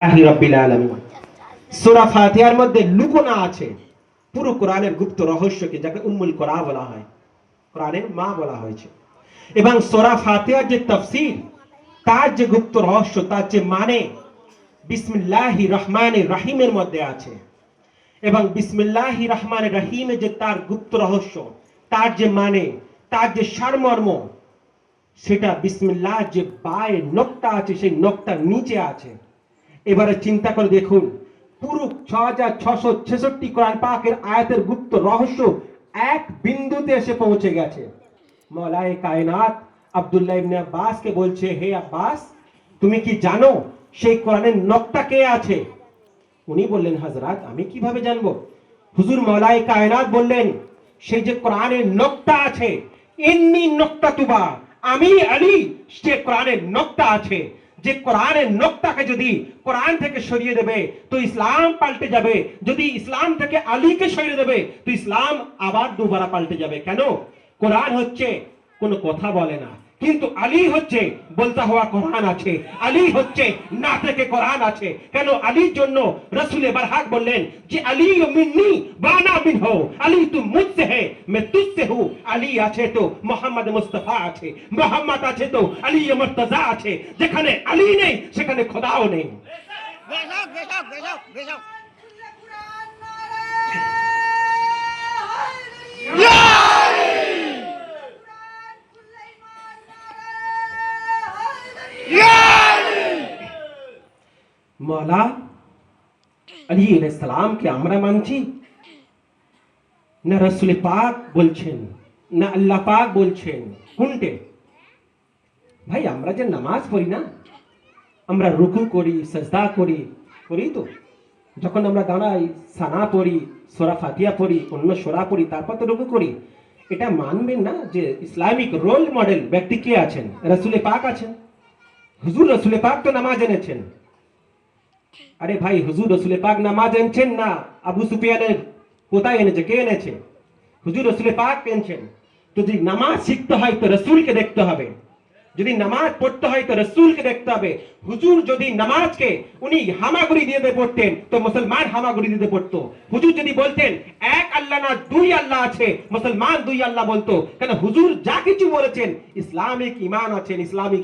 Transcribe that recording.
রাব্বিল আলামিন। সূরা ফাতিহার মধ্যে লুকোনো আছে পুরো কোরআনের গুপ্ত রহস্যকে, যাকে উম্মুল কোরআন বলা হয়, কোরআনের মা বলা হয়েছে। এবং সূরা ফাতিহার যে তাফসীর, তার যে গুপ্ত রহস্য, তার যে মানে বিসমিল্লাহির রহমানির রহিমের মধ্যে আছে। এবং বিসমিল্লাহির রহমানির রহিমে যে তার গুপ্ত রহস্য, তার যে মানে, তার যে সারমর্ম, সেটা বিসমিল্লাহ যে বায়ে নকতা আছে, সেই নকতার নিচে আছে। এবারে চিন্তা করে দেখুন, পুরো 6666 কোরআন পাকের আয়াতের গুপ্ত রহস্য এক বিন্দুতে এসে পৌঁছে গেছে। মওলায়ে কায়নাত আব্দুল্লাহ ইবনে আব্বাসকে বলছে, হে আব্বাস, তুমি কি জানো সেই কোরআনের নকতা কে আছে? উনি বললেন, হযরত আমি কিভাবে জানবো? হুজুর মওলায়ে কায়নাত বললেন, সেই যে কোরআনের নকতা আছে, ইন্নী নকতাতুবা, আমি আলী সে কোরআনের নকতা আছে। যে কোরআনের নকতাকে যদি কোরআন থেকে সরিয়ে দেবে তো ইসলাম পাল্টে যাবে, যদি ইসলাম থেকে আলীকে সরিয়ে দেবে তো ইসলাম আবার দুবারা পাল্টে যাবে। কেন? কোরআন হচ্ছে কোনো কথা বলে না, কিন্তু আলী হচ্ছে বলতে হওয়া কোরআন আছে, আলী হচ্ছে না থেকে কোরআন আছে। কেন? আলীর জন্য রসুলে বরহাক বললেন যে আলী মিন্নি বানা মিনহু, আলী তুম মুঝসে হে मैं तुझसे हूं। আলী আছে তো মোহাম্মদ মুস্তাফা আছে, মোহাম্মদ আছে তো আলী মুর্তজা আছে। যেখানে আলী নেই সেখানে খোদাও নেই। বেশক বেশক বেশক বেশক মওলা আলী আলাইহিস সালামকে আমরা মানছি না রাসূল পাক বলছেন, না আল্লাহ পাক বলছেন? কোনটে? ভাই আমরা যে নামাজ পড়ি না, আমরা রুকু করি, সাজদা করি, করি তো? যখন আমরা দাঁড়াই সানা পড়ি, সূরা ফাতিহা পড়ি, অন্য সূরা পড়ি, তারপর তো রুকু করি। এটা মানবেন না যে ইসলামিক রোল মডেল ব্যক্তি কে আছেন? রাসূল পাক আছেন। হুজুর রাসূল পাক তো নামাজ এনেছেন। আরে ভাই, হুজুর রাসূল পাক নামাজ এনেছেন না আবু সুফিয়ানের কোথায় এনেছে? কে এনেছে? হুজুর রাসূল পাক এনেছেন। তো যদি নামাজ শিখতে হয় তো রাসূলকে দেখতে হবে, যদি নামাজ পড়তে হয় তো রাসূলকে দেখতে হবে। হুজুর যদি নামাজকে উনি হামাগুড়ি দিয়ে পড়তেন তো মুসলমান হামাগুড়ি দিয়ে পড়তো। হুজুর যদি বলতেন এক আল্লাহ না দুই আল্লাহ আছে, মুসলমান দুই আল্লাহ বলতো। কেন? হুজুর যা কিছু বলেছেন ইসলামিক ঈমান আছেন, ইসলামিক